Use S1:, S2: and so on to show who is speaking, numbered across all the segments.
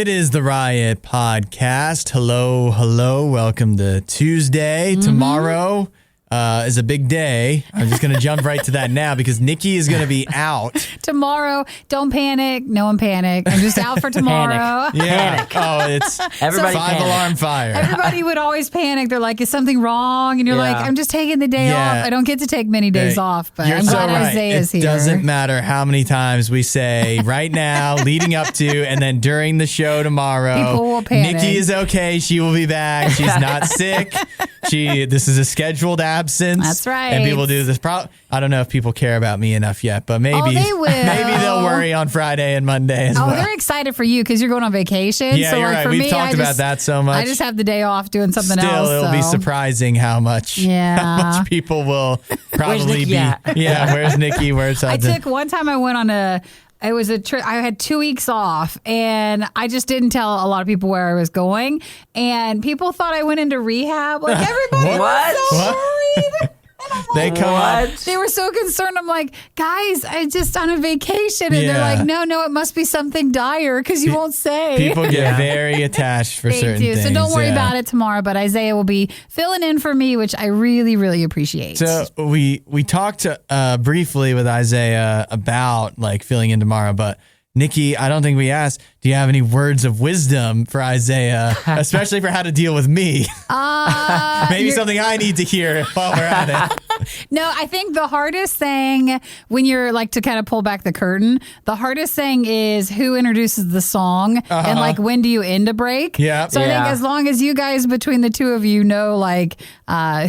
S1: It is the Riot Podcast. Hello. Welcome to Tuesday. Tomorrow is a big day. I'm just going to jump right to that now because Nikki is going to be out.
S2: Tomorrow, don't panic. No one panic. I'm just out for tomorrow.
S1: Yeah. Oh, it's
S3: Everybody
S1: five-alarm fire.
S2: Everybody would always panic. They're like, is something wrong? And you're like, I'm just taking the day off. I don't get to take many days off, but I'm glad Isaiah's here.
S1: It doesn't matter how many times we say right now, leading up to, and then during the show tomorrow.
S2: People will panic.
S1: Nikki is okay. She will be back. She's not sick. This is a scheduled absence.
S2: That's right.
S1: And people do this. I don't know if people care about me enough yet, but maybe
S2: they will.
S1: Maybe they'll worry on Friday and Monday as well.
S2: They're excited for you because you're going on vacation.
S1: Yeah,
S2: so
S1: you're
S2: like
S1: right.
S2: for
S1: We've
S2: me,
S1: talked about that so much.
S2: I just have the day off doing something else.
S1: Still, it'll be surprising how much people will probably be. Yeah, where's Nikki? Where's Hudson?
S2: I took one time I went on it was a trip. I had 2 weeks off, and I just didn't tell a lot of people where I was going. And people thought I went into rehab. Like, everybody was so worried. They were so concerned. I'm like, guys, I just on a vacation. And they're like, no, it must be something dire because you won't say.
S1: People get very attached for certain things.
S2: So don't worry about it tomorrow. But Isaiah will be filling in for me, which I really, really appreciate.
S1: So we talked briefly with Isaiah about like filling in tomorrow, but Nikki, I don't think we asked, do you have any words of wisdom for Isaiah, especially for how to deal with me? Maybe something I need to hear while we're at it.
S2: No, I think the hardest thing when you're like to kind of pull back the curtain, the hardest thing is who introduces the song and like when do you end a break?
S1: Yeah.
S2: So I think as long as you guys between the two of you know like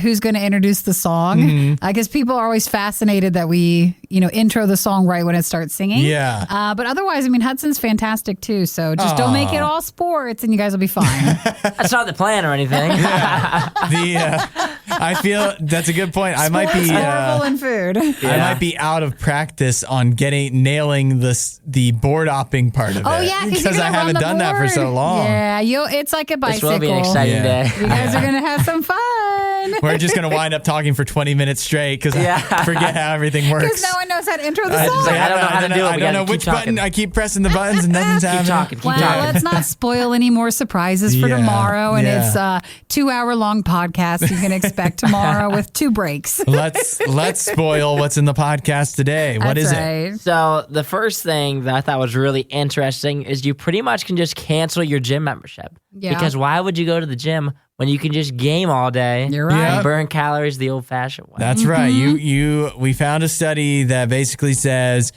S2: who's going to introduce the song, because people are always fascinated that we, intro the song right when it starts singing.
S1: Yeah.
S2: But otherwise, I mean, Hudson's fantastic too. So just don't make it all sports and you guys will be fine.
S3: That's not the plan or anything.
S1: I feel that's a good point. I might be
S2: horrible in food.
S1: I might be out of practice on nailing the board hopping part of it.
S2: Oh yeah,
S1: because I haven't done that for so long.
S2: Yeah, it's like a bicycle.
S3: This will be an exciting day.
S2: You guys are gonna have some fun.
S1: We're just gonna wind up talking for 20 minutes straight because I forget how everything works.
S2: Because no one knows how to intro the song.
S3: I don't know how to do it.
S1: I don't know which button. I keep pressing the buttons and nothing's happening.
S3: Keep talking.
S2: Let's not spoil any more surprises for tomorrow. And it's a 2-hour-long podcast you can expect tomorrow with 2 breaks.
S1: Let's spoil what's in the podcast today. What is it?
S3: So the first thing that I thought was really interesting is you pretty much can just cancel your gym membership.
S2: Yeah.
S3: Because why would you go to the gym when you can just game all day?
S2: You're right.
S3: And burn calories the old-fashioned way.
S1: That's right. We found a study that basically says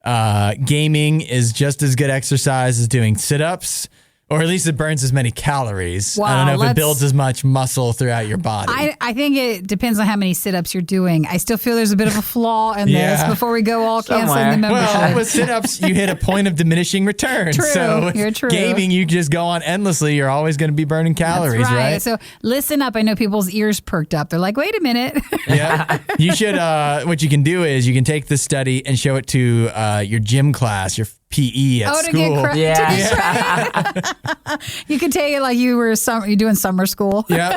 S1: gaming is just as good exercise as doing sit-ups. Or at least it burns as many calories.
S2: Wow,
S1: I don't know if it builds as much muscle throughout your body.
S2: I think it depends on how many sit-ups you're doing. I still feel there's a bit of a flaw in this before we go all canceling the membership.
S1: Well, with sit-ups, you hit a point of diminishing returns.
S2: True,
S1: so
S2: you're true.
S1: Gaming, you just go on endlessly. You're always going to be burning calories,
S2: That's
S1: right?
S2: So listen up. I know people's ears perked up. They're like, wait a minute.
S1: Yeah. You should, what you can do is you can take this study and show it to your gym class, your PE at school.
S2: To get you can take it like you're doing summer school.
S1: Yeah.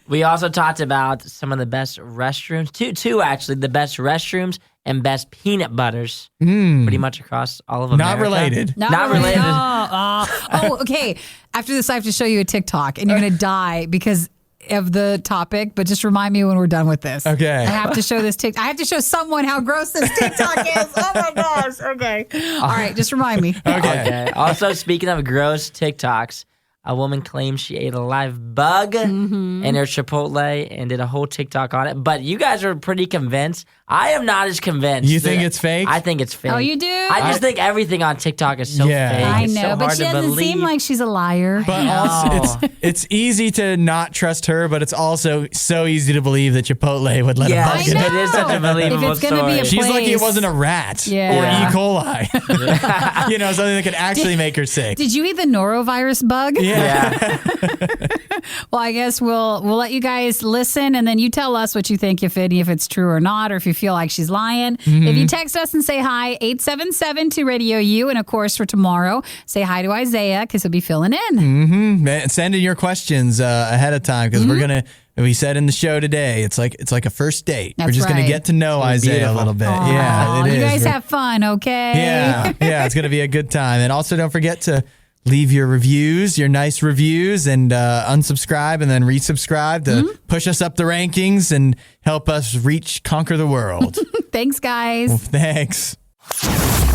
S3: We also talked about some of the best restrooms, two actually, the best restrooms and best peanut butters, pretty much across all of America.
S1: Not related.
S3: Not related.
S2: Oh, okay. After this, I have to show you a TikTok, and you're going to die because of the topic, but just remind me when we're done with this.
S1: Okay.
S2: I have to show this TikTok. I have to show someone how gross this TikTok is. Oh my gosh. Okay. All right. Just remind me.
S1: Okay.
S3: Also, speaking of gross TikToks, a woman claims she ate a live bug in her Chipotle and did a whole TikTok on it. But you guys are pretty convinced. I am not as convinced.
S1: You think it's fake?
S3: I think it's fake.
S2: Oh, you do?
S3: I just think everything on TikTok is so fake.
S2: I
S3: It's
S2: know,
S3: so
S2: but
S3: hard
S2: she
S3: to
S2: doesn't
S3: believe.
S2: seem like she's a liar.
S1: But also, it's easy to not trust her, but it's also so easy to believe that Chipotle would let a bug in
S2: I
S1: it.
S2: know.
S3: It is such a believable
S2: If it's gonna
S3: story.
S2: be a
S1: She's lucky it
S2: place.
S1: wasn't a rat or
S2: Yeah.
S1: E. coli. Something that could actually make her sick.
S2: Did you eat the norovirus bug?
S3: Yeah.
S2: Well, I guess we'll let you guys listen, and then you tell us what you think, if it's true or not, or if you feel like she's lying. If you text us and say hi, 877 to RadioU, and of course for tomorrow, say hi to Isaiah because he'll be filling in.
S1: Send in your questions ahead of time because we said in the show today, it's like a first date.
S2: That's
S1: we're just going
S2: right.
S1: to get to know Isaiah a little bit.
S2: Aw,
S1: Yeah, it is.
S2: you guys have fun, okay?
S1: Yeah, it's going to be a good time. And also don't forget to leave your reviews, your nice reviews, and unsubscribe and then resubscribe to push us up the rankings and help us conquer the world.
S2: Thanks, guys.
S1: Well, thanks.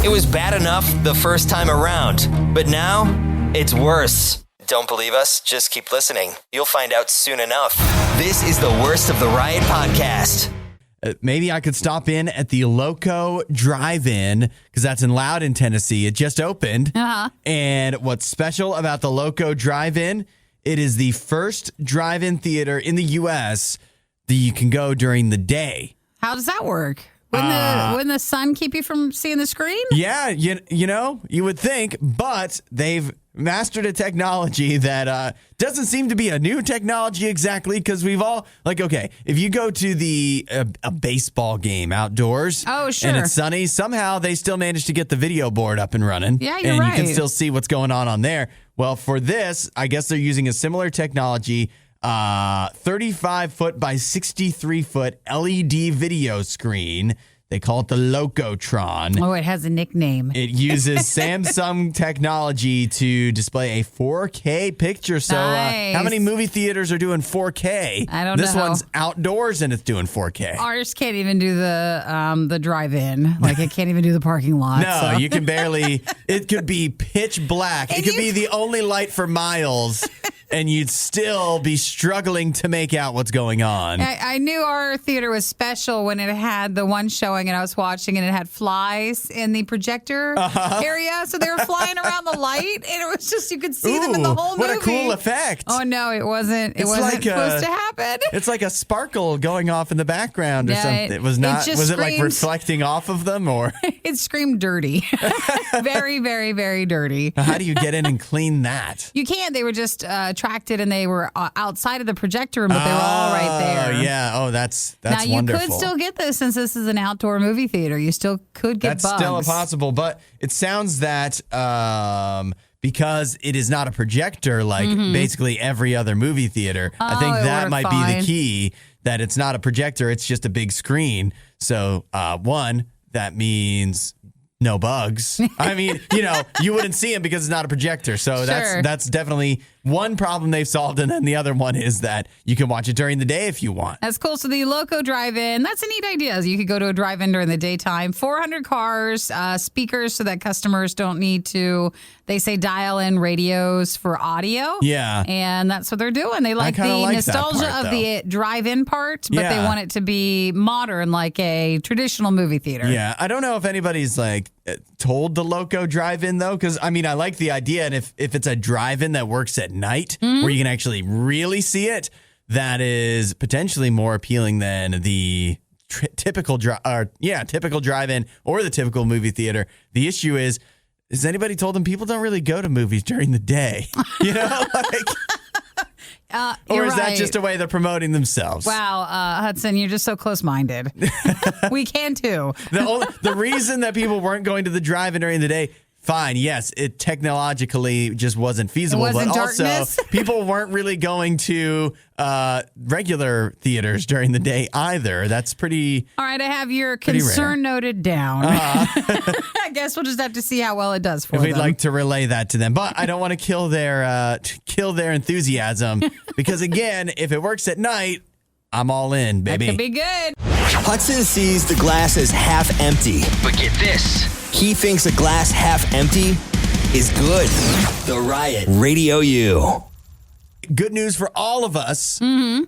S4: It was bad enough the first time around, but now it's worse. Don't believe us? Just keep listening. You'll find out soon enough. This is the Worst of the Riot podcast.
S1: Maybe I could stop in at the Loco DriveIn because that's in Loudon, Tennessee. It just opened. And what's special about the Loco DriveIn, it is the first drive-in theater in the U.S. that you can go during the day.
S2: How does that work? Wouldn't the sun keep you from seeing the screen?
S1: Yeah, you know, you would think, but they've mastered a technology that doesn't seem to be a new technology exactly, because we've all, like, okay, if you go to a baseball game outdoors and it's sunny, somehow they still manage to get the video board up and running.
S2: Yeah, you're
S1: and
S2: right.
S1: You can still see what's going on there. Well, for this, I guess they're using a similar technology, 35-foot by 63-foot LED video screen. They call it the Locotron.
S2: Oh, it has a nickname.
S1: It uses Samsung technology to display a 4K picture. So how many movie theaters are doing 4K?
S2: I don't know.
S1: This one's outdoors and it's doing 4K.
S2: Ours can't even do the drive-in. Like, it can't even do the parking lot.
S1: No, you can barely. It could be pitch black. It could be the only light for miles. And you'd still be struggling to make out what's going on.
S2: I knew our theater was special when it had the one showing and I was watching and it had flies in the projector area. So they were flying around the light and it was just, you could see them in the whole movie.
S1: What a cool effect.
S2: Oh, no, it wasn't. It wasn't supposed to happen.
S1: It's like a sparkle going off in the background or something. It was not. Was it like reflecting off of them or?
S2: It screamed dirty. Very, very, very dirty.
S1: How do you get in and clean that?
S2: You can't. They were just attracted and they were outside of the projector room, but they were all right there.
S1: Oh, yeah. Oh, that's
S2: now, you
S1: wonderful.
S2: could still get this since this is an outdoor movie theater. You still could get
S1: bugs.
S2: That's
S1: still possible, but it sounds that because it is not a projector like basically every other movie theater, I think that might be the key, that it's not a projector, it's just a big screen. So, one, that means no bugs. I mean, you wouldn't see them because it's not a projector. So that's definitely one problem they've solved. And then the other one is that you can watch it during the day if you want.
S2: That's cool. So the Loco DriveIn, that's a neat idea. You could go to a drive-in during the daytime. 400 cars, speakers so that customers don't need to, they say, dial in radios for audio.
S1: Yeah.
S2: And that's what they're doing. They like the nostalgia of the drive-in part, but they want it to be modern like a traditional movie theater.
S1: Yeah. I don't know if anybody's told the Loco DriveIn though, because I mean, I like the idea. And if it's a drive-in that works at night where you can actually really see it, that is potentially more appealing than the typical drive-in or the typical movie theater. The issue is, has anybody told them people don't really go to movies during the day? Or is that just a way they're promoting themselves?
S2: Wow, Hudson, you're just so close-minded. We can too.
S1: The reason that people weren't going to the drive-in during the day, fine, yes, it technologically just wasn't feasible. But also, people weren't really going to regular theaters during the day either. That's pretty. All
S2: right, I have your concern noted down. I guess we'll just have to see how well it does for them.
S1: We'd like to relay that to them, but I don't want to kill their enthusiasm because, again, if it works at night, I'm all in, baby.
S2: That could be good.
S4: Hudson sees the glass as half empty. But get this. He thinks a glass half empty is good. The Riot. RadioU.
S1: Good news for all of us.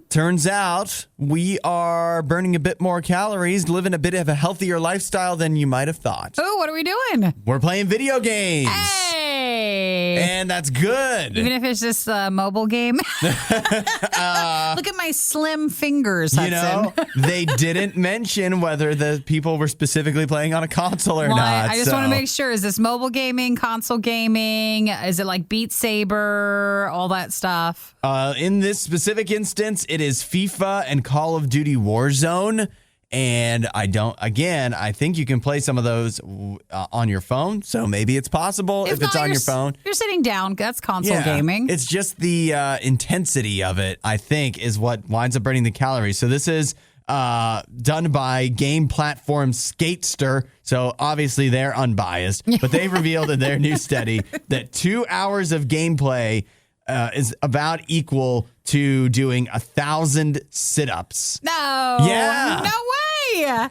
S1: Turns out we are burning a bit more calories, living a bit of a healthier lifestyle than you might have thought.
S2: Oh, what are we doing?
S1: We're playing video games.
S2: Hey!
S1: And that's good.
S2: Even if it's just a mobile game. Look at my slim fingers, Hudson.
S1: They didn't mention whether the people were specifically playing on a console or not.
S2: I just want to make sure. Is this mobile gaming, console gaming? Is it like Beat Saber, all that stuff?
S1: In this specific instance, it is FIFA and Call of Duty Warzone. And I think you can play some of those on your phone. So maybe it's possible if it's on your phone.
S2: You're sitting down. That's console gaming.
S1: It's just the intensity of it, I think, is what winds up burning the calories. So this is done by game platform Skatester. So obviously they're unbiased, but they've revealed in their new study that 2 hours of gameplay is about equal to doing 1,000 sit-ups.
S2: No.
S1: Yeah.
S2: No way.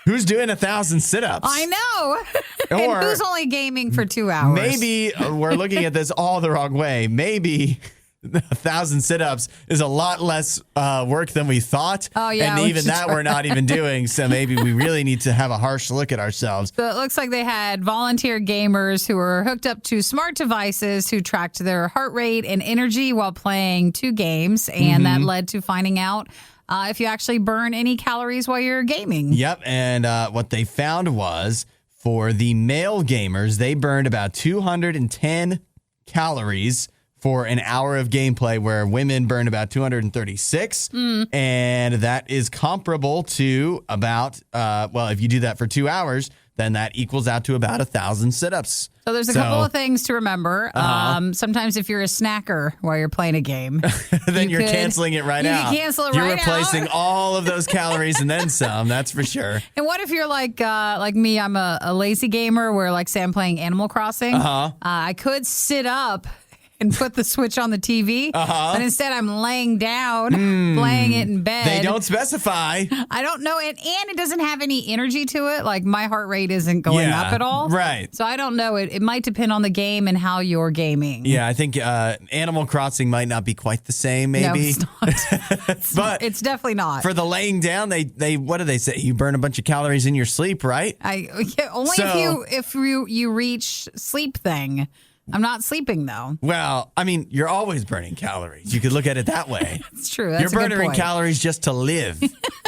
S1: Who's doing 1,000 sit-ups?
S2: I know.
S1: Or
S2: and who's only gaming for 2 hours?
S1: Maybe we're looking at this all the wrong way. Maybe 1,000 sit-ups is a lot less work than we thought.
S2: Oh, yeah.
S1: And even that we're not even doing. So maybe we really need to have a harsh look at ourselves.
S2: So it looks like they had volunteer gamers who were hooked up to smart devices who tracked their heart rate and energy while playing 2 games. And that led to finding out if you actually burn any calories while you're gaming.
S1: Yep. And what they found was for the male gamers, they burned about 210 calories for an hour of gameplay, where women burn about 236. And that is comparable to about, if you do that for 2 hours, then that equals out to about 1,000 sit-ups.
S2: So there's a couple of things to remember. Sometimes if you're a snacker while you're playing a game,
S1: then you're canceling it right out.
S2: You can cancel it
S1: you're
S2: right
S1: replacing
S2: out.
S1: all of those calories and then some, that's for sure.
S2: And what if you're like me, I'm a lazy gamer where say I'm playing Animal Crossing. I could sit up and put the Switch on the TV, but instead I'm laying down, playing it in bed.
S1: They don't specify.
S2: I don't know. And it doesn't have any energy to it. Like my heart rate isn't going up at all.
S1: Right.
S2: So I don't know. It might depend on the game and how you're gaming.
S1: Yeah, I think Animal Crossing might not be quite the same, maybe.
S2: No, it's not.
S1: But
S2: it's definitely not.
S1: for the laying down, they what do they say? You burn a bunch of calories in your sleep, right?
S2: Only if you reach sleep thing. I'm not sleeping, though.
S1: Well, I mean, you're always burning calories. You could look at it that way.
S2: It's true. That's
S1: you're
S2: a good
S1: burning
S2: point.
S1: calories just to live.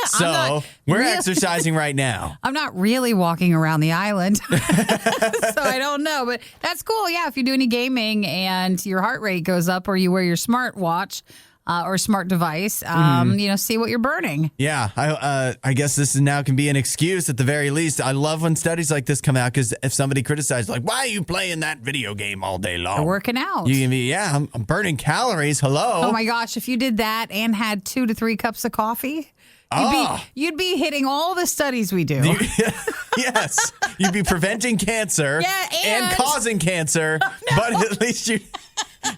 S1: So we're exercising right now.
S2: I'm not really walking around the island. So I don't know. But that's cool. Yeah, if you do any gaming and your heart rate goes up or you wear your smart watch or smart device, see what you're burning.
S1: Yeah, I guess this now can be an excuse at the very least. I love when studies like this come out, because if somebody criticizes, like, why are you playing that video game all day long?
S2: You're working out.
S1: You can be, I'm burning calories. Hello.
S2: Oh, my gosh. If you did that and had 2 to 3 cups of coffee, you'd be hitting all the studies we do.
S1: Yes. You'd be preventing cancer and causing cancer, but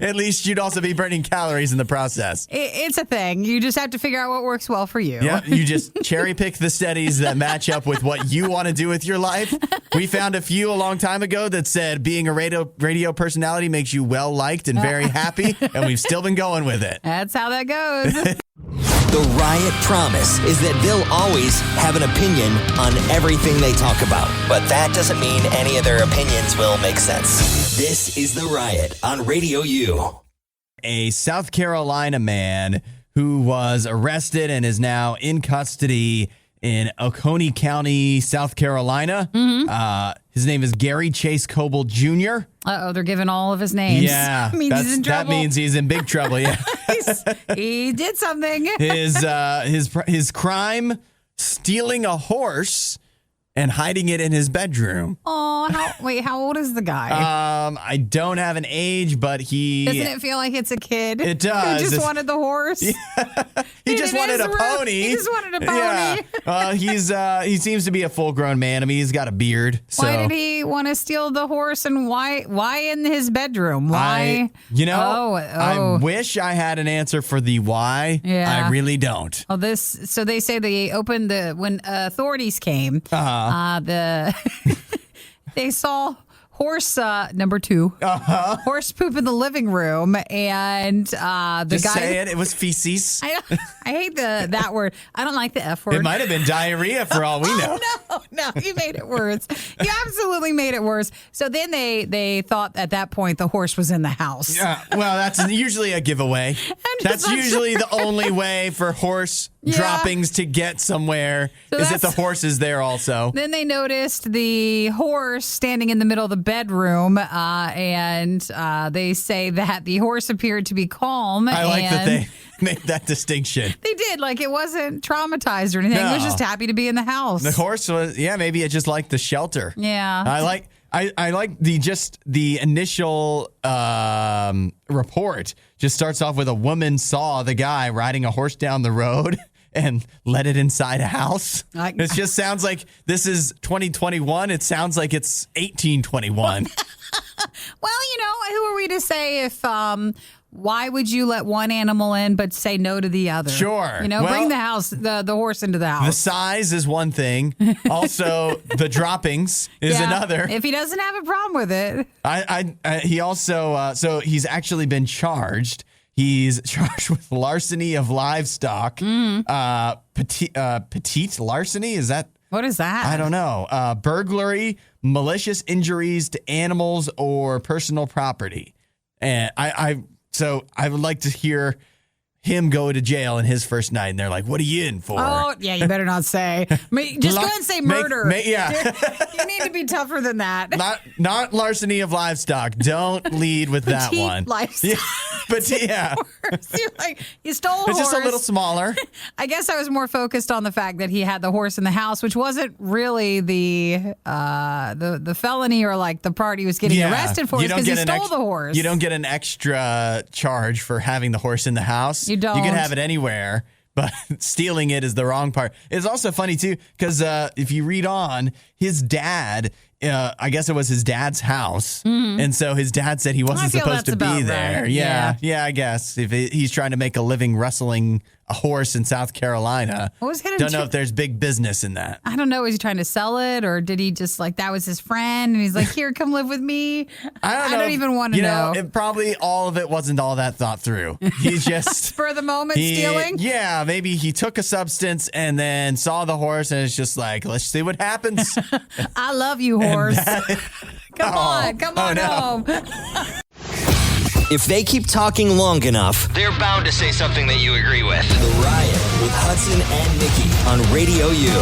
S1: at least you'd also be burning calories in the process.
S2: It's a thing. You just have to figure out what works well for you.
S1: Yeah, you just cherry pick the studies that match up with what you want to do with your life. We found a few a long time ago that said being a radio personality makes you well liked and very happy, and we've still been going with it.
S2: That's how that goes.
S4: The Riot promise is that they'll always have an opinion on everything they talk about. But that doesn't mean any of their opinions will make sense. This is The Riot on RadioU.
S1: A South Carolina man who was arrested and is now in custody in Oconee County, South Carolina. His name is Gary Chase Coble Jr.
S2: Uh-oh, they're giving all of his names.
S1: Yeah, that means he's in big trouble. Yeah,
S2: he did something.
S1: His crime: stealing a horse and hiding it in his bedroom.
S2: Oh, how old is the guy?
S1: I don't have an age, but
S2: Doesn't it feel like it's a kid?
S1: It does.
S2: Who just wanted the horse?
S1: He just wanted a pony.
S2: He just wanted a pony.
S1: Yeah. He seems to be a full-grown man. I mean, he's got a beard. So.
S2: Why did he want to steal the horse, and why in his bedroom? Why?
S1: I wish I had an answer for the why.
S2: Yeah.
S1: I really don't.
S2: So they say they opened when authorities came. They saw horse number 2. Horse poop in the living room, and the
S1: Just
S2: guy.
S1: say it. It was feces.
S2: I hate that word. I don't like the F word.
S1: It might have been diarrhea for all we know.
S2: No, you made it worse. You absolutely made it worse. So then they thought at that point the horse was in the house.
S1: Yeah, well, that's usually a giveaway. That's usually the only way for horse droppings to get somewhere, is that the horse is there also.
S2: Then they noticed the horse standing in the middle of the bedroom, and they say that the horse appeared to be calm.
S1: I like that they made that distinction.
S2: They did. Like, it wasn't traumatized or anything.
S1: No.
S2: It was just happy to be in the house.
S1: The horse was, maybe it just liked the shelter.
S2: Yeah.
S1: I like the initial report just starts off with a woman saw the guy riding a horse down the road and let it inside a house? It just sounds like this is 2021. It sounds like it's 1821.
S2: Well, who are we to say if why would you let one animal in but say no to the other?
S1: Sure.
S2: Bring the horse into the house.
S1: The size is one thing. Also, the droppings is another.
S2: If he doesn't have a problem with it.
S1: He also, so he's actually been charged. He's charged with larceny of livestock. Petite larceny? Is that?
S2: What is that?
S1: I don't know. Burglary, malicious injuries to animals or personal property. And so I would like to hear him go to jail in his first night, and they're like, "What are you in for?"
S2: Oh, yeah, you better not say. Just go ahead and say murder.
S1: Yeah.
S2: You need to be tougher than that.
S1: Not larceny of livestock. Don't lead with that
S2: Petite
S1: one.
S2: Livestock.
S1: Yeah. But yeah.
S2: You're like, you stole a horse.
S1: It's just a little smaller.
S2: I guess I was more focused on the fact that he had the horse in the house, which wasn't really the felony or like the part he was getting arrested for, because he stole the horse.
S1: You don't get an extra charge for having the horse in the house.
S2: You don't.
S1: You can have it anywhere, but stealing it is the wrong part. It's also funny, too, because if you read on, his dad, I guess it was his dad's house. Mm-hmm. And so his dad said he wasn't supposed to be there.
S2: Right.
S1: Yeah, I guess. If he's trying to make a living wrestling a horse in South Carolina. Don't know if there's big business in that.
S2: I don't know. Was he trying to sell it, or did he just that was his friend and he's like, here, come live with me? I don't even want to know.
S1: Probably all of it wasn't all that thought through. He just
S2: spur of the moment stealing.
S1: Yeah, maybe he took a substance and then saw the horse and it's just like, let's see what happens.
S2: I love you, horse. Come on home.
S4: If they keep talking long enough, they're bound to say something that you agree with. The Riot with Hudson and Nikki on RadioU.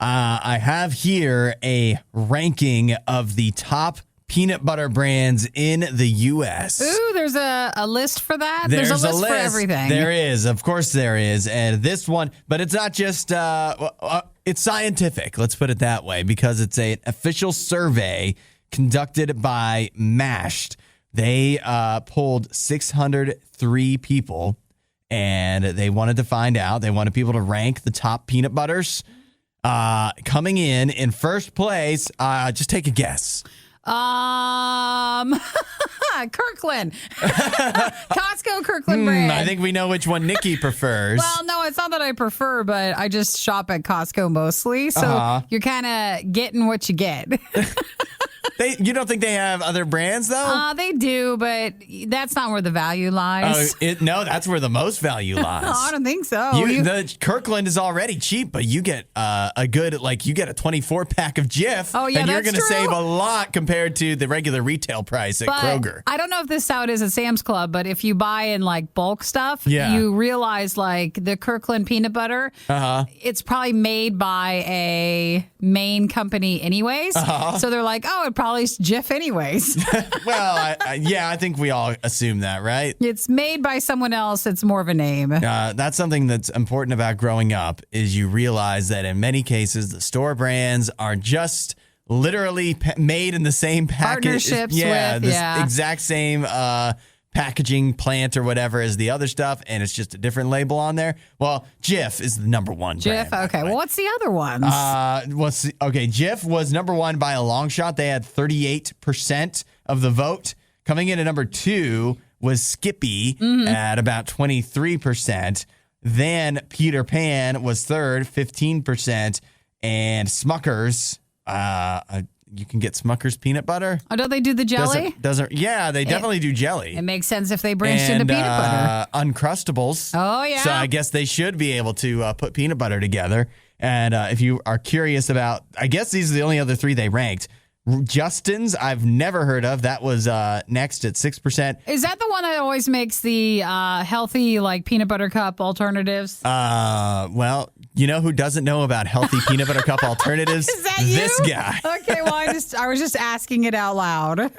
S1: I have here a ranking of the top peanut butter brands in the U.S.
S2: Ooh, there's a list for that? There's a list for everything.
S1: There is. Of course there is. And this one, but it's not just, it's scientific. Let's put it that way, because it's an official survey conducted by Mashed. They polled 603 people, and they wanted to find out. They wanted people to rank the top peanut butters. Coming in first place, just take a guess.
S2: Kirkland. Costco Kirkland brand.
S1: I think we know which one Nikki prefers.
S2: Well, no, it's not that I prefer, but I just shop at Costco mostly. So you're kind of getting what you get.
S1: You don't think they have other brands, though?
S2: They do, but that's not where the value lies.
S1: No, that's where the most value lies.
S2: I don't think so.
S1: The Kirkland is already cheap, but you get a good, you get a 24-pack of Jif.
S2: Oh, yeah,
S1: and you're
S2: that's
S1: going to
S2: true.
S1: save a lot compared to the regular retail price at Kroger.
S2: I don't know if this is how it is at Sam's Club, but if you buy in bulk stuff, you realize the Kirkland peanut butter, it's probably made by a main company anyways. So they're like, oh, it probably is Jif anyways.
S1: Well, I think we all assume that, right?
S2: It's made by someone else. It's more of a name.
S1: That's something that's important about growing up, is you realize that in many cases, the store brands are just literally made in the same package.
S2: Partnerships
S1: exact same packaging plant or whatever as the other stuff, and it's just a different label on there. Well, Jif is the number one brand.
S2: Jif, okay. Well, what's the other ones?
S1: Jif was number one by a long shot. They had 38% of the vote. Coming in at number two was Skippy at about 23%. Then Peter Pan was third, 15%. And Smucker's, you can get Smucker's peanut butter.
S2: Oh, don't they do the jelly?
S1: Yeah, they definitely do jelly.
S2: It makes sense if they branched into peanut butter.
S1: Uncrustables.
S2: Oh, yeah.
S1: So I guess they should be able to put peanut butter together. And if you are curious about, I guess these are the only other three they ranked. Justin's, I've never heard of. That was next at 6%.
S2: Is that the one that always makes the healthy peanut butter cup alternatives?
S1: Well, you know who doesn't know about healthy peanut butter cup alternatives?
S2: Is that
S1: this
S2: you?
S1: Guy.
S2: Okay, well, I was just asking it out loud.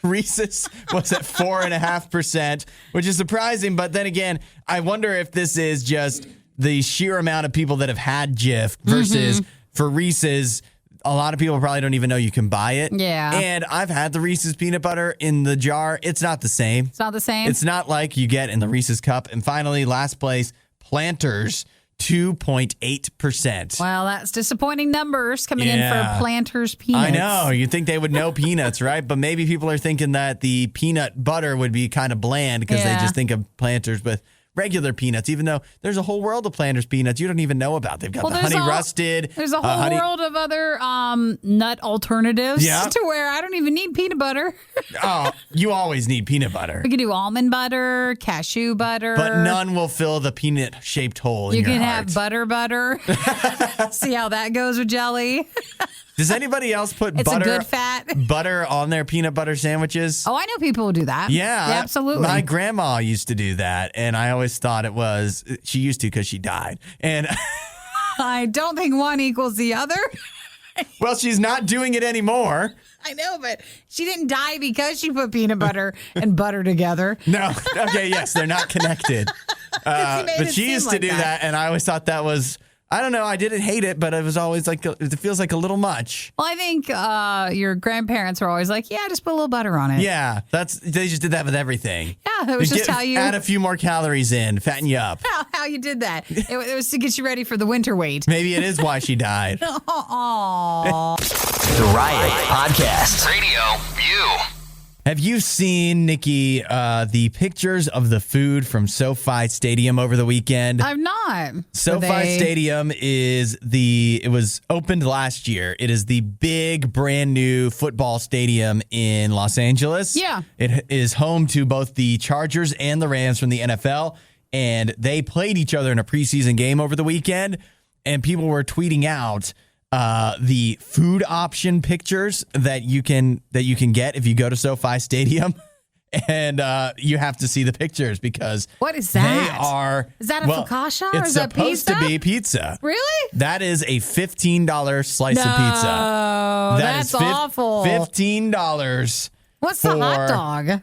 S1: Reese's was at 4.5%, which is surprising. But then again, I wonder if this is just the sheer amount of people that have had Jif versus for Reese's, a lot of people probably don't even know you can buy it.
S2: Yeah.
S1: And I've had the Reese's peanut butter in the jar. It's not the same.
S2: It's not the same?
S1: It's not like you get in the Reese's cup. And finally, last place, Planters, 2.8%.
S2: Well, that's disappointing numbers coming in for Planters peanuts.
S1: I know. You'd think they would know peanuts, right? But maybe people are thinking that the peanut butter would be kind of bland because they just think of Planters with regular peanuts, even though there's a whole world of Planters peanuts you don't even know about. They've got the honey rusted.
S2: There's a whole world of other nut alternatives to where I don't even need peanut butter.
S1: Oh, you always need peanut butter.
S2: We could do almond butter, cashew butter.
S1: But none will fill the peanut-shaped hole in your heart.
S2: You can have butter. See how that goes with jelly.
S1: Does anybody else put
S2: It's a good fat.
S1: butter on their peanut butter sandwiches?
S2: Oh, I know people who do that.
S1: Yeah,
S2: absolutely.
S1: My grandma used to do that, and I always thought she used to because she died. And
S2: I don't think one equals the other.
S1: Well, she's not doing it anymore.
S2: I know, but she didn't die because she put peanut butter and butter together.
S1: No. Okay, yes, they're not connected. But she used to do that, and I always thought that was... I don't know. I didn't hate it, but it was always like, it feels like a little much.
S2: Well, I think your grandparents were always like, yeah, just put a little butter on it.
S1: Yeah, they just did that with everything.
S2: Yeah, that was just how you...
S1: Add a few more calories in, fatten you up.
S2: How you did that. It was to get you ready for the winter weight.
S1: Maybe it is why she died.
S2: Aww.
S4: The Riot Podcast. RadioU.
S1: Have you seen, Nikki, the pictures of the food from SoFi Stadium over the weekend?
S2: I've not.
S1: SoFi Stadium it was opened last year. It is the big, brand new football stadium in Los Angeles.
S2: Yeah.
S1: It is home to both the Chargers and the Rams from the NFL, and they played each other in a preseason game over the weekend, and people were tweeting out the food option pictures that you can get if you go to SoFi Stadium, and you have to see the pictures because
S2: what is that? Is that a focaccia or is that pizza?
S1: It's supposed to be pizza.
S2: Really?
S1: That is a $15 slice of pizza.
S2: Oh, that's awful.
S1: $15.
S2: What's the hot dog?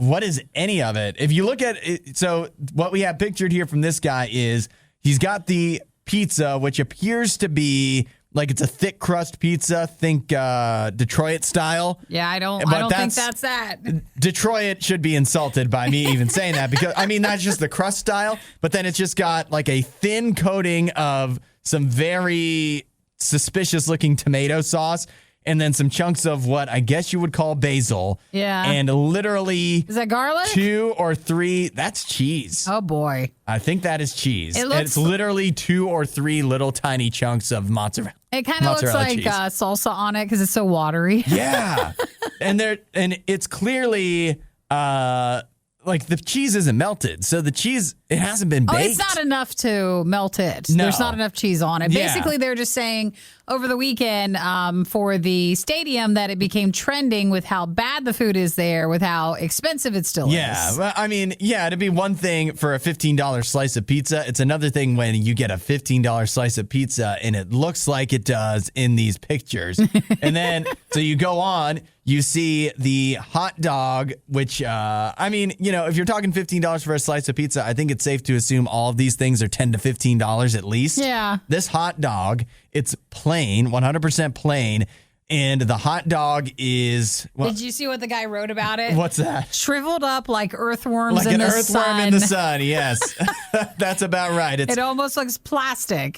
S1: What is any of it? If you look at it, so what we have pictured here from this guy is he's got the pizza, which appears to be like it's a thick crust pizza. Think Detroit style.
S2: Yeah, I don't think that's that.
S1: Detroit should be insulted by me even saying that because I mean that's just the crust style, but then it's just got like a thin coating of some very suspicious looking tomato sauce. And then some chunks of what I guess you would call basil.
S2: Yeah.
S1: And literally...
S2: Is that garlic?
S1: 2 or 3... That's cheese.
S2: Oh, boy.
S1: I think that is cheese. It's literally 2 or 3 little tiny chunks of mozzarella.
S2: It kind of looks like salsa on it because it's so watery.
S1: Yeah. and it's clearly... like the cheese isn't melted. So the cheese, it hasn't been baked.
S2: Oh, it's not enough to melt it.
S1: No.
S2: There's not enough cheese on it.
S1: Yeah.
S2: Basically, they're just saying over the weekend for the stadium that it became trending with how bad the food is there, with how expensive it still is.
S1: Yeah. Well, I mean, yeah, it'd be one thing for a $15 slice of pizza. It's another thing when you get a $15 slice of pizza and it looks like it does in these pictures. And then, so you go on, you see the hot dog, which, I mean, you know, if you're talking $15 for a slice of pizza, I think it's safe to assume all of these things are $10 to $15 at least.
S2: Yeah.
S1: This hot dog, it's plain, 100% plain. And the hot dog is... Well,
S2: did you see what the guy wrote about it?
S1: What's that?
S2: Shriveled up like earthworms
S1: in the sun. Like an earthworm in the sun, yes. That's about right.
S2: It almost looks plastic.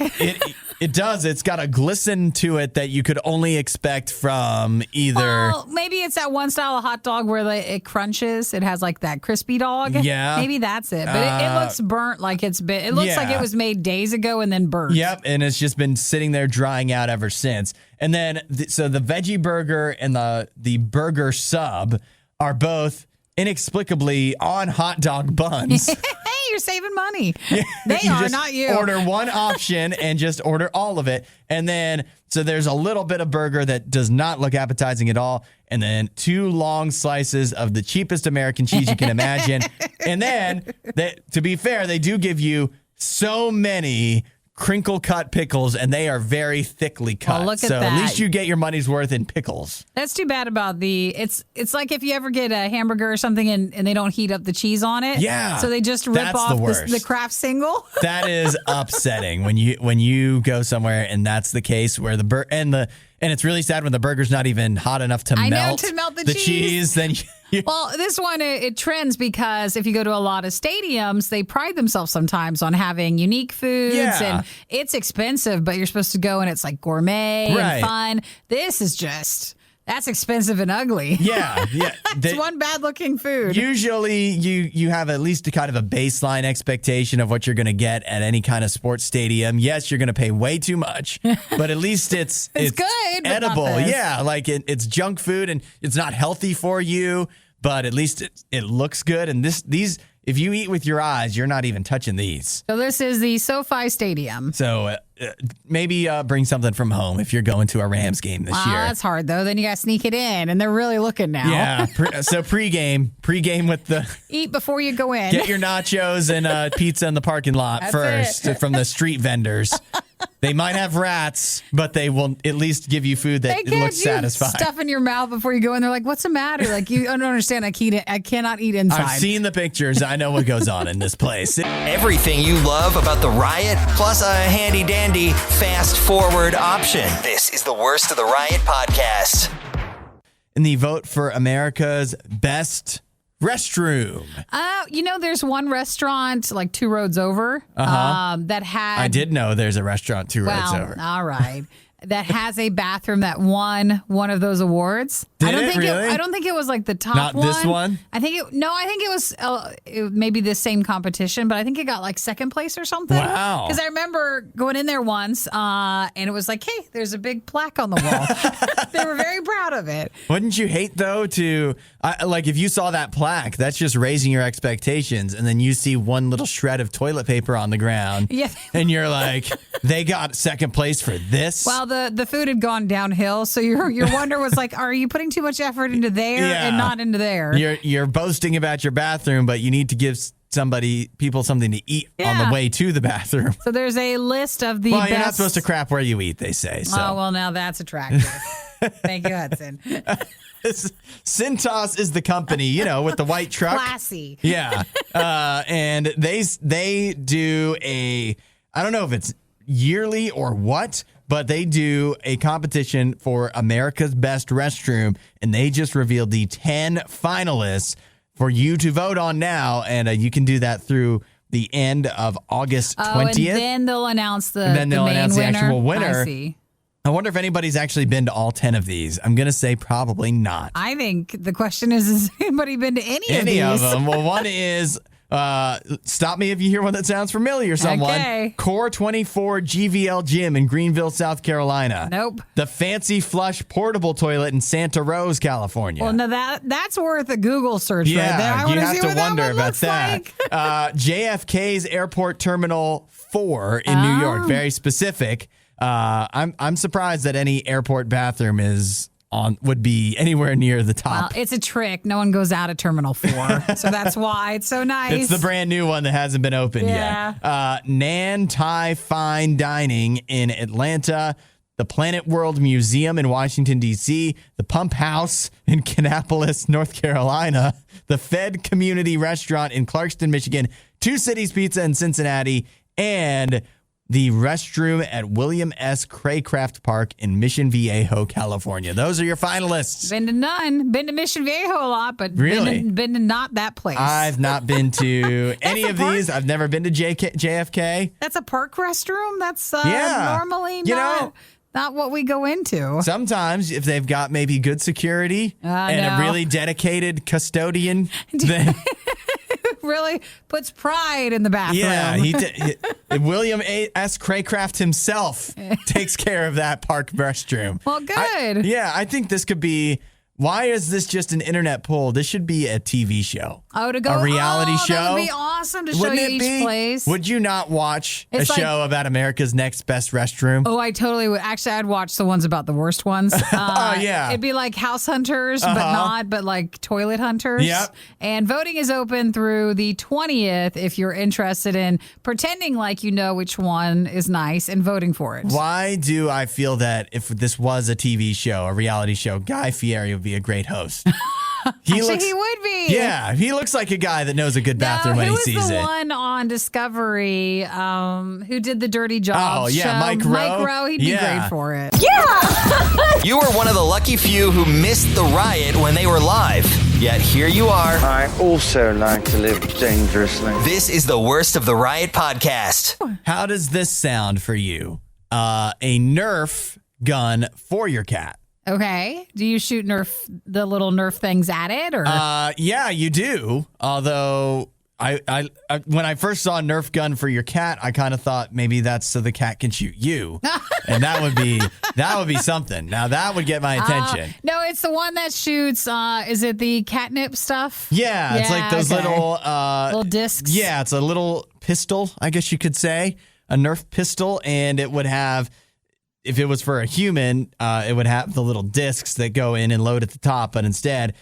S1: It does. It's got a glisten to it that you could only expect from either...
S2: Well, maybe it's that one style of hot dog where it crunches. It has like that crispy dog.
S1: Yeah.
S2: Maybe that's it. But it looks burnt like it's been... It looks like it was made days ago and then burnt.
S1: Yep, and it's just been sitting there drying out ever since. And then, so the veggie burger and the burger sub are both inexplicably on hot dog buns.
S2: Hey, you're saving money. They are, not you.
S1: Order one option and just order all of it. And then, so there's a little bit of burger that does not look appetizing at all. And then 2 long slices of the cheapest American cheese you can imagine. And then, to be fair, they do give you so many crinkle cut pickles, and they are very thickly cut.
S2: Look at
S1: so
S2: that.
S1: at least you get your money's worth in pickles.
S2: That's too bad about it's like if you ever get a hamburger or something and they don't heat up the cheese on it.
S1: Yeah.
S2: So they just rip
S1: That's
S2: off
S1: the worst.
S2: the Kraft single.
S1: That is upsetting when you go somewhere and that's the case where and it's really sad when the burger's not even hot enough to melt
S2: the
S1: cheese. Then
S2: Well, this one, it trends because if you go to a lot of stadiums, they pride themselves sometimes on having unique foods.
S1: Yeah.
S2: And it's expensive, but you're supposed to go and it's like gourmet
S1: Right.
S2: and fun. This is that's expensive and ugly.
S1: yeah.
S2: It's one bad-looking food.
S1: Usually you have at least a kind of a baseline expectation of what you're going to get at any kind of sports stadium. Yes, you're going to pay way too much, but at least it's
S2: good, but not
S1: edible.
S2: this.
S1: Yeah, like it's junk food and it's not healthy for you, but at least it looks good. And these, if you eat with your eyes, you're not even touching these.
S2: So this is the SoFi Stadium.
S1: So maybe bring something from home if you're going to a Rams game this year.
S2: That's hard, though. Then you got to sneak it in, and they're really looking now.
S1: Yeah. So pregame with the
S2: Eat before you go in.
S1: get your nachos and pizza in the parking lot
S2: That's
S1: first
S2: it.
S1: from the street vendors. They might have rats, but they will at least give you food that
S2: They
S1: looks
S2: get you
S1: satisfying.
S2: stuff in your mouth before you go in. They're like, "What's the matter?" Like, you don't understand. I cannot eat inside.
S1: I've seen the pictures. I know what goes on in this place.
S4: Everything you love about the Riot, plus a handy dandy fast forward option. This is the Worst of the Riot podcast.
S1: In the vote for America's best restroom.
S2: There's one restaurant like 2 roads over that had.
S1: I did know there's a restaurant 2 roads over.
S2: All right. That has a bathroom that won one of those awards.
S1: Did
S2: I don't
S1: it
S2: think
S1: really?
S2: I don't think it was like the top
S1: Not
S2: one.
S1: this one?
S2: I think it was maybe the same competition, but I think it got like second place or something.
S1: Wow.
S2: Because I remember going in there once, and it was like, hey, there's a big plaque on the wall. They were very proud of it.
S1: Wouldn't you hate, though, if you saw that plaque, that's just raising your expectations, and then you see one little shred of toilet paper on the ground,
S2: Yeah.
S1: and you're like, they got second place for this?
S2: Well, the food had gone downhill, so your wonder was like, are you putting too much effort into there and not into there?
S1: You're boasting about your bathroom, but you need to give people something to eat on the way to the bathroom.
S2: So there's a list of the best.
S1: You're not supposed to crap where you eat, they say. So.
S2: Oh, well, now that's attractive. Thank you, Hudson.
S1: Cintas is the company, with the white truck.
S2: Classy.
S1: Yeah. And they do I don't know if it's yearly or what, but they do a competition for America's Best Restroom, and they just revealed the 10 finalists for you to vote on now, and you can do that through the end of August 20th.
S2: And then they'll announce the
S1: actual winner.
S2: I see.
S1: I wonder if anybody's actually been to all 10 of these. I'm going to say probably not.
S2: I think the question is, has anybody been to any of these?
S1: Any of them. Well, one is... stop me if you hear one that sounds familiar, someone.
S2: Okay.
S1: Core 24 GVL Gym in Greenville, South Carolina.
S2: Nope.
S1: The Fancy Flush Portable Toilet in Santa Rose, California.
S2: Well, no, that's worth a Google search right there. I
S1: you
S2: want to
S1: have
S2: see
S1: to
S2: what
S1: wonder
S2: that one
S1: about
S2: looks
S1: that.
S2: like.
S1: JFK's Airport Terminal 4 in New York, very specific. I'm surprised that any airport bathroom would be anywhere near the top.
S2: Well, it's a trick. No one goes out of Terminal 4. So that's why it's so nice.
S1: It's the brand new one that hasn't been opened yet. Nan Thai Fine Dining in Atlanta, the Planet World Museum in Washington, D.C., the Pump House in Kannapolis, North Carolina, the Fed Community Restaurant in Clarkston, Michigan, Two Cities Pizza in Cincinnati, and the restroom at William S. Craycraft Park in Mission Viejo, California. Those are your finalists.
S2: Been to none. Been to Mission Viejo a lot, but
S1: Really?
S2: been to not that place.
S1: I've not been to any
S2: a
S1: of
S2: park?
S1: these. I've never been to JFK.
S2: That's a park restroom? That's
S1: Yeah.
S2: normally
S1: You
S2: not what we go into.
S1: Sometimes, if they've got maybe good security and a
S2: no.
S1: really dedicated custodian, then
S2: Really puts pride in the bathroom.
S1: William S. Craycraft himself takes care of that park restroom.
S2: Well, good.
S1: I think this could be Why is this just an internet poll? This should be a TV show.
S2: Oh, to go
S1: a reality show.
S2: That would be awesome to show
S1: Wouldn't
S2: you
S1: it
S2: each
S1: be?
S2: place.
S1: Would you not watch
S2: It's
S1: a
S2: like-
S1: show about America's next best restroom?
S2: Oh, I totally would. Actually, I'd watch the ones about the worst ones.
S1: Yeah.
S2: It'd be like House Hunters, but like Toilet Hunters.
S1: Yep.
S2: And voting is open through the 20th if you're interested in pretending like you know which one is nice and voting for it.
S1: Why do I feel that if this was a TV show, a reality show, Guy Fieri would be a great host? He
S2: would be.
S1: Yeah, he looks like a guy that knows a good bathroom when he sees
S2: Who was the
S1: it.
S2: one on Discovery who did the Dirty Jobs
S1: Oh, yeah,
S2: show?
S1: Mike Rowe.
S2: Mike Rowe, he'd be
S1: Yeah.
S2: great for it.
S4: You were one of the lucky few who missed the riot when they were live. Yet here you are.
S5: I also like to live dangerously.
S4: This is the Worst of the Riot podcast.
S1: How does this sound for you? A Nerf gun for your cat.
S2: Okay. Do you shoot the little Nerf things at it? Or
S1: Yeah, you do. Although I when I first saw a Nerf gun for your cat, I kind of thought maybe that's so the cat can shoot you, and that would be something. Now that would get my attention.
S2: No, it's the one that shoots. Is it the catnip stuff?
S1: Yeah, it's like those
S2: okay.
S1: little
S2: discs.
S1: Yeah, it's a little pistol, I guess you could say, a Nerf pistol, and it would have. If it was for a human, it would have the little discs that go in and load at the top. But instead,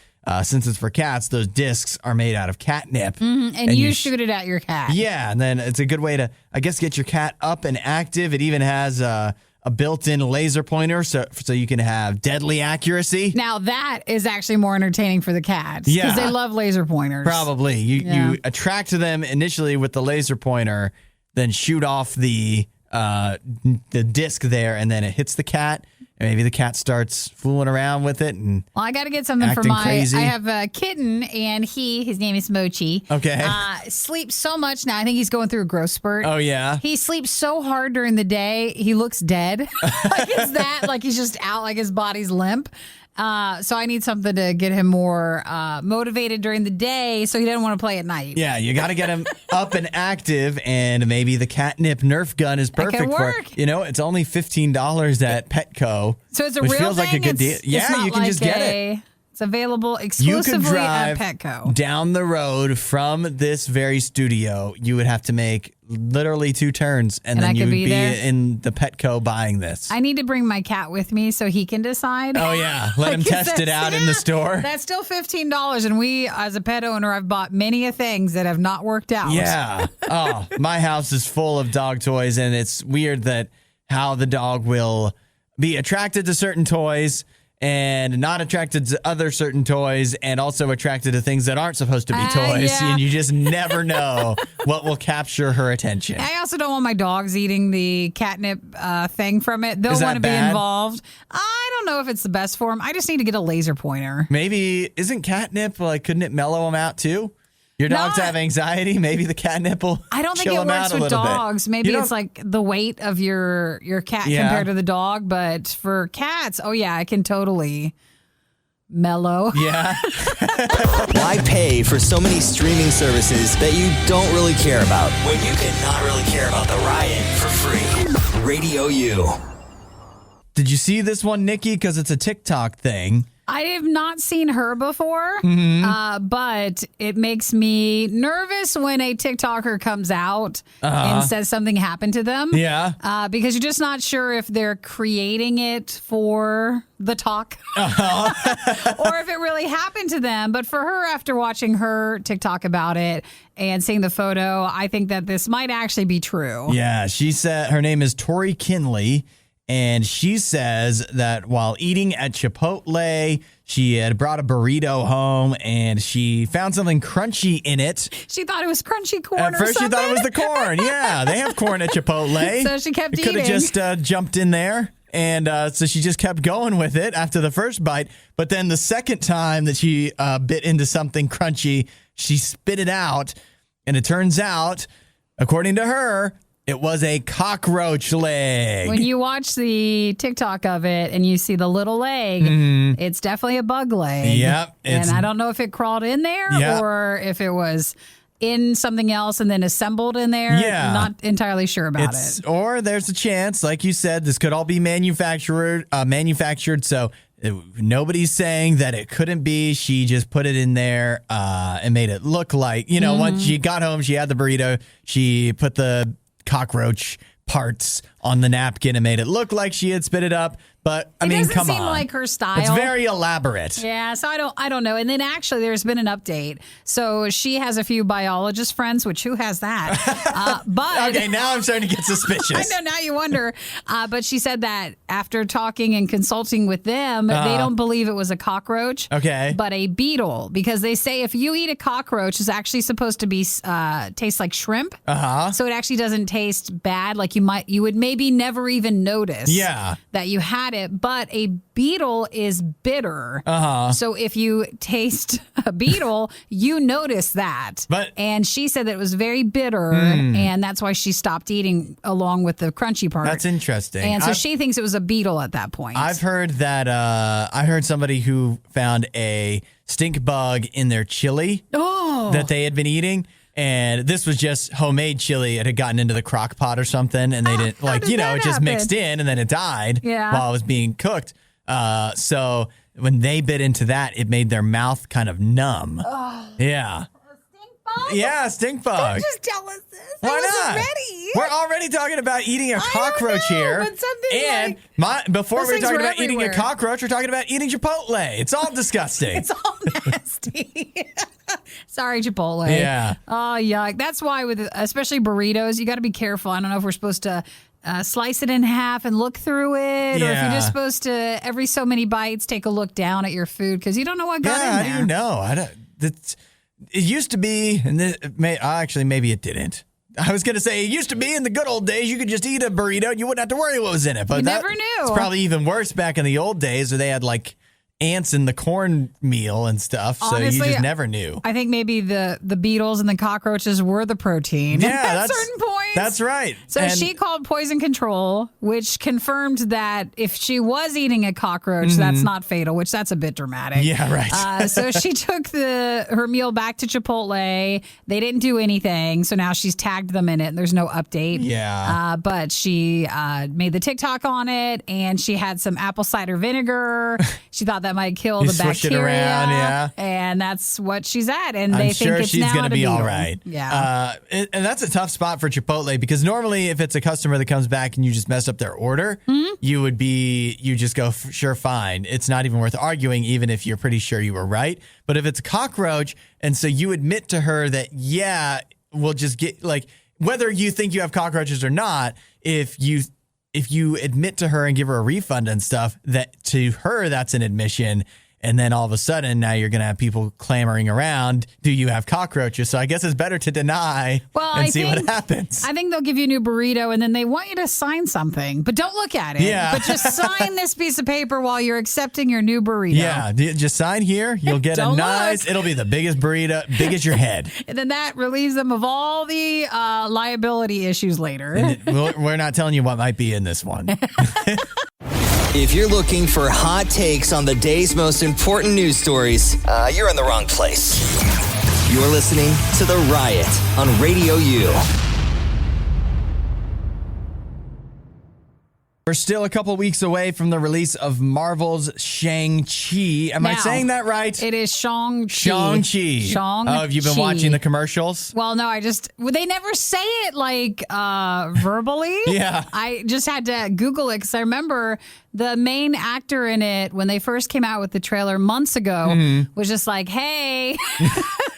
S1: since it's for cats, those discs are made out of catnip.
S2: Mm-hmm. And you shoot it at your cat.
S1: Yeah, and then it's a good way to, I guess, get your cat up and active. It even has a built-in laser pointer, so you can have deadly accuracy.
S2: Now that is actually more entertaining for the cats.
S1: Yeah.
S2: Because they love laser pointers.
S1: Probably. You attract them initially with the laser pointer, then shoot off the disc there, and then it hits the cat, and maybe the cat starts fooling around with it. And
S2: Well, I got to get something for
S1: acting crazy.
S2: I have a kitten, and his name is Mochi.
S1: Okay.
S2: Sleeps so much now. I think he's going through a growth spurt.
S1: Oh, yeah?
S2: He sleeps so hard during the day, he looks dead. Like it's that, like he's just out, like his body's limp. So I need something to get him more motivated during the day so he doesn't want to play at night.
S1: Yeah, you got to get him up and active, and maybe the catnip Nerf gun is
S2: That
S1: perfect
S2: could
S1: for
S2: work.
S1: it's only $15 at Petco.
S2: So it's a
S1: which
S2: real
S1: feels
S2: thing?
S1: like a good deal.
S2: It's
S1: Yeah,
S2: not
S1: you can
S2: like
S1: just get it.
S2: It's available
S1: You
S2: exclusively
S1: could drive
S2: at Petco.
S1: down the road from this very studio. You would have to make literally 2 turns, and
S2: And
S1: then
S2: I
S1: you
S2: could
S1: would
S2: be
S1: be
S2: there?
S1: in the Petco buying this.
S2: I need to bring my cat with me so he can decide.
S1: Oh, yeah. Let him test it out in the store.
S2: That's still $15. And we, as a pet owner, I've bought many of things that have not worked out.
S1: Yeah. Oh, my house is full of dog toys, and it's weird that how the dog will be attracted to certain toys and not attracted to other certain toys, and also attracted to things that aren't supposed to be toys.
S2: Yeah.
S1: And you just never know what will capture her attention.
S2: I also don't want my dogs eating the catnip thing from it. They'll
S1: Is that
S2: want to be
S1: bad?
S2: involved. I don't know if it's the best for them. I just need to get a laser pointer.
S1: Maybe, isn't catnip, couldn't it mellow them out too? Your dogs have anxiety. Maybe the catnip will
S2: I don't think
S1: chill
S2: it
S1: them
S2: works
S1: out a
S2: with
S1: little bit.
S2: dogs. Maybe
S1: You
S2: it's
S1: don't-
S2: like the weight of your cat
S1: Yeah.
S2: compared to the dog. But for cats, oh yeah, I can totally mellow.
S1: Yeah.
S4: Why pay for so many streaming services that you don't really care about when you can not really care about the riot for free? Radio U.
S1: Did you see this one, Nikki? Because it's a TikTok thing.
S2: I have not seen her before,
S1: Mm-hmm.
S2: but it makes me nervous when a TikToker comes out and says something happened to them.
S1: Yeah.
S2: Because you're just not sure if they're creating it for the talk or if it really happened to them. But for her, after watching her TikTok about it and seeing the photo, I think that this might actually be true.
S1: Yeah. She said her name is Tori Kinley. And she says that while eating at Chipotle, she had brought a burrito home and she found something crunchy in it.
S2: She thought it was crunchy corn
S1: At
S2: or
S1: first,
S2: something.
S1: she thought it was the corn. Yeah, they have corn at Chipotle.
S2: So she kept
S1: Could have
S2: eating.
S1: just jumped in there. And so she just kept going with it after the first bite. But then the second time that she bit into something crunchy, she spit it out. And it turns out, according to her, it was a cockroach leg.
S2: When you watch the TikTok of it and you see the little leg, it's definitely a bug leg.
S1: Mm-hmm. Yep,
S2: And
S1: it's-
S2: I don't know if it crawled in there
S1: Yep.
S2: or if it was in something else and then assembled in there.
S1: Yeah.
S2: Not entirely sure about it.
S1: Or there's a chance, like you said, this could all be manufactured. So Nobody's saying that it couldn't be. She just put it in there and made it look like, once she got home, she had the burrito. She put the cockroach parts on the napkin and made it look like she had spit it up. But I mean, come on.
S2: It doesn't seem like her style.
S1: It's very elaborate.
S2: Yeah, so I don't know. And then actually there's been an update. So she has a few biologist friends, which who has that? But
S1: okay, now I'm starting to get suspicious.
S2: I know, now you wonder. But she said that after talking and consulting with them, they don't believe it was a cockroach.
S1: Okay.
S2: But a beetle, because they say if you eat a cockroach, it's actually supposed to be taste like shrimp. So it actually doesn't taste bad. Like you would maybe never even notice that you had it, but a beetle is bitter. So if you taste a beetle, you notice that. And she said that it was very bitter, and that's why she stopped eating along with the crunchy part.
S1: That's interesting.
S2: And so she thinks it was a beetle at that point.
S1: I've heard that I heard somebody who found a stink bug in their chili that they had been eating. And this was just homemade chili. It had gotten into the crock pot or something, and they didn't it just mixed in, and then it died while it was being cooked. So when they bit into that, it made their mouth kind of numb. Yeah. Yeah, stink bug.
S2: Don't just tell us this.
S1: Why
S2: I wasn't
S1: not?
S2: ready.
S1: We're already talking about eating a cockroach here.
S2: But something
S1: before
S2: those
S1: we're
S2: things
S1: talking
S2: were
S1: about eating a
S2: everywhere.
S1: cockroach, we're talking about eating Chipotle. It's all disgusting.
S2: It's all nasty. Sorry, Chipotle.
S1: Yeah.
S2: Oh, yuck. That's why with especially burritos, you got to be careful. I don't know if we're supposed to slice it in half and look through it, or if you're just supposed to every so many bites take a look down at your food because you don't know what got in there.
S1: How do you know? It used to be, and maybe it didn't. I was going to say, it used to be in the good old days, you could just eat a burrito and you wouldn't have to worry what was in it. But
S2: you never knew.
S1: It's probably even worse back in the old days where they had like ants in the cornmeal and stuff,
S2: Honestly,
S1: so you just never knew.
S2: I think maybe the beetles and the cockroaches were the protein at certain points.
S1: That's right.
S2: So she called poison control, which confirmed that if she was eating a cockroach, that's not fatal, which that's a bit dramatic.
S1: Yeah, right.
S2: So she took her meal back to Chipotle. They didn't do anything, so now she's tagged them in it, and there's no update.
S1: Yeah.
S2: But she made the TikTok on it, and she had some apple cider vinegar. She thought that might kill the
S1: swish it
S2: bacteria.
S1: around, yeah.
S2: And that's what she's at. And
S1: I'm
S2: they
S1: sure
S2: think it's
S1: she's
S2: now
S1: going to
S2: at a
S1: be
S2: beetle.
S1: all right.
S2: Yeah.
S1: And that's a tough spot for Chipotle because normally if it's a customer that comes back and you just mess up their order, you just go, sure, fine. It's not even worth arguing, even if you're pretty sure you were right. But if it's a cockroach, and so you admit to her that, we'll just get, like, whether you think you have cockroaches or not, if you admit to her and give her a refund and stuff, that to her, that's an admission. And then all of a sudden, now you're going to have people clamoring around, do you have cockroaches? So I guess it's better to deny and see what happens.
S2: I think they'll give you a new burrito, and then they want you to sign something. But don't look at it.
S1: Yeah.
S2: But just sign this piece of paper while you're accepting your new burrito.
S1: Yeah, just sign here. You'll get a nice, it'll be the biggest burrito, big as your head.
S2: And then that relieves them of all the liability issues later.
S1: We're not telling you what might be in this one.
S4: If you're looking for hot takes on the day's most important news stories, you're in the wrong place. You're listening to The Riot on RadioU.
S1: We're still a couple weeks away from the release of Marvel's Shang-Chi. Am I saying that right?
S2: It is Shang-Chi.
S1: Shang-Chi.
S2: Shang-Chi.
S1: Oh, have you been watching the commercials?
S2: Well, no, they never say it like verbally.
S1: Yeah.
S2: I just had to Google it because I remember the main actor in it when they first came out with the trailer months ago was just like, hey,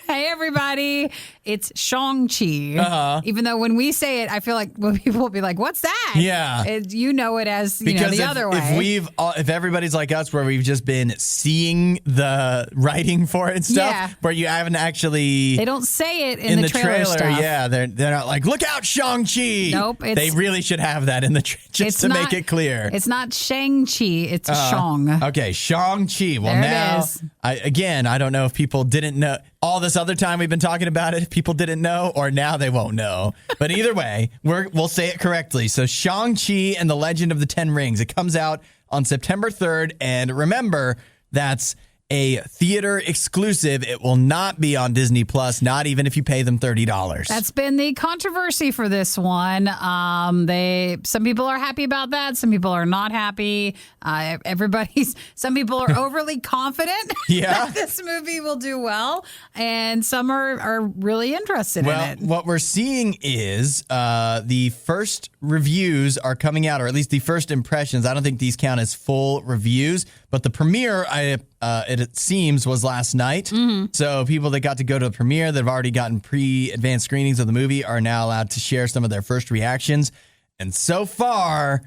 S2: hey, everybody, it's Shang-Chi. Even though when we say it, I feel like people will be like, what's that?
S1: Yeah.
S2: You know it as the other way.
S1: If everybody's like us where we've just been seeing the writing for it and stuff, where you haven't actually...
S2: They don't say it in the trailer stuff.
S1: Yeah, they're not like, look out, Shang-Chi.
S2: Nope.
S1: They really should have that in the just to make it clear.
S2: It's not Shang-Chi, it's Shang.
S1: Okay, Shang-Chi. Well,
S2: there
S1: now,
S2: it is.
S1: I don't know if people didn't know. All this other time we've been talking about it, people didn't know, or now they won't know. But either way, we'll say it correctly. So Shang-Chi and the Legend of the Ten Rings. It comes out on September 3rd. And remember, that's a theater exclusive. It will not be on Disney Plus, not even if you pay them $30.
S2: That's been the controversy for this one. Some people are happy about that. Some people are not happy. Some people are overly confident that this movie will do well, and some are really interested in it.
S1: What we're seeing is the first reviews are coming out, or at least the first impressions. I don't think these count as full reviews, but the premiere, it seems, was last night. Mm-hmm. So people that got to go to the premiere that have already gotten pre-advanced screenings of the movie are now allowed to share some of their first reactions. And so far,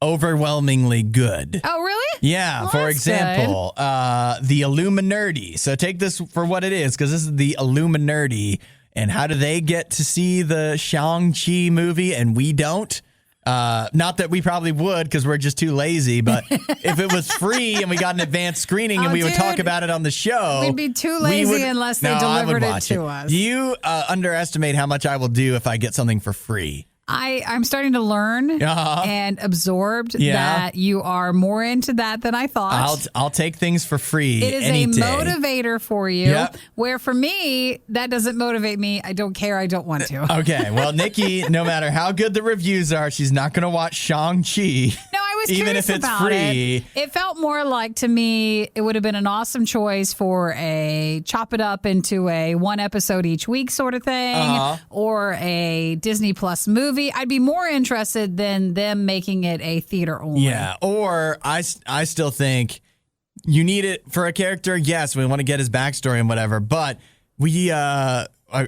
S1: overwhelmingly good.
S2: Oh, really?
S1: Yeah.
S2: Well,
S1: for example, the Illuminati. So take this for what it is, because this is the Illuminati. And how do they get to see the Shang-Chi movie and we don't? Not that we probably would, because we're just too lazy, but if it was free and we got an advanced screening and we would talk about it on the show,
S2: we'd be too lazy unless they delivered it to us.
S1: Do you underestimate how much I will do if I get something for free?
S2: I'm starting to learn and absorbed that you are more into that than I thought.
S1: I'll take things for free.
S2: It is
S1: any
S2: a
S1: day.
S2: motivator for you, where for me, that doesn't motivate me. I don't care. I don't want to.
S1: Okay. Well, Nikki, no matter how good the reviews are, she's not going to watch Shang-Chi.
S2: No, I was
S1: even
S2: curious
S1: if it's
S2: about
S1: free.
S2: It felt more like, to me, it would have been an awesome choice for a chop it up into a one episode each week sort of thing, or a Disney Plus movie. I'd be more interested than them making it a theater only.
S1: Yeah, or I still think you need it for a character. Yes, we want to get his backstory and whatever, but I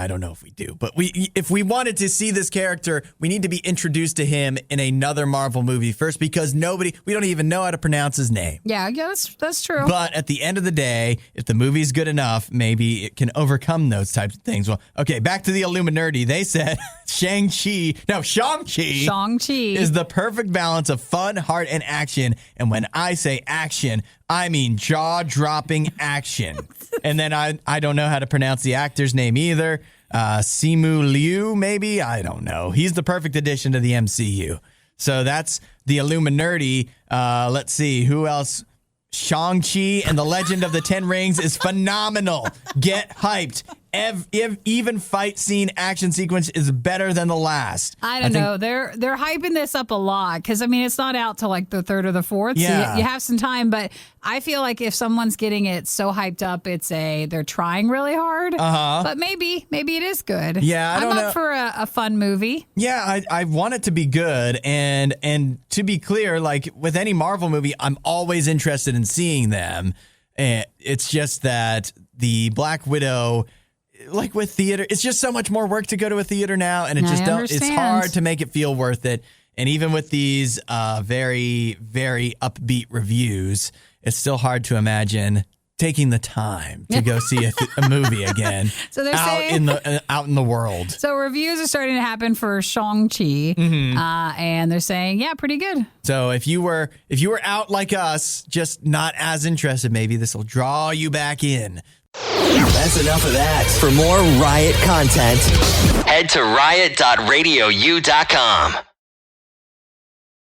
S1: don't know if we do, but if we wanted to see this character, we need to be introduced to him in another Marvel movie first, because we don't even know how to pronounce his name.
S2: Yeah, that's true.
S1: But at the end of the day, if the movie's good enough, maybe it can overcome those types of things. Well, okay, back to the Illuminati. They said Shang-Chi is the perfect balance of fun, heart, and action. And when I say action, I mean jaw-dropping action. And then I don't know how to pronounce the actor's name either. Simu Liu, maybe? I don't know. He's the perfect addition to the MCU. So that's the Illuminati. Let's see. Who else? Shang-Chi and the Legend of the Ten Rings is phenomenal. Get hyped. Even fight scene action sequence is better than the last.
S2: I don't know. They're hyping this up a lot, because it's not out till like the 3rd or the 4th.
S1: Yeah.
S2: So you have some time, but I feel like if someone's getting it so hyped up, they're trying really hard. But maybe it is good.
S1: Yeah,
S2: I'm up for a fun movie.
S1: Yeah, I want it to be good, and to be clear, like with any Marvel movie, I'm always interested in seeing them. It's just that the Black Widow, like with theater, it's just so much more work to go to a theater now, and it's hard to make it feel worth it. And even with these very, very upbeat reviews, it's still hard to imagine taking the time to go see a movie again. So they're saying out in the world.
S2: So reviews are starting to happen for Shang-Chi, and they're saying, pretty good.
S1: So if you were out like us, just not as interested, maybe this will draw you back in.
S4: That's enough of that. For more Riot content, head to riot.radiou.com.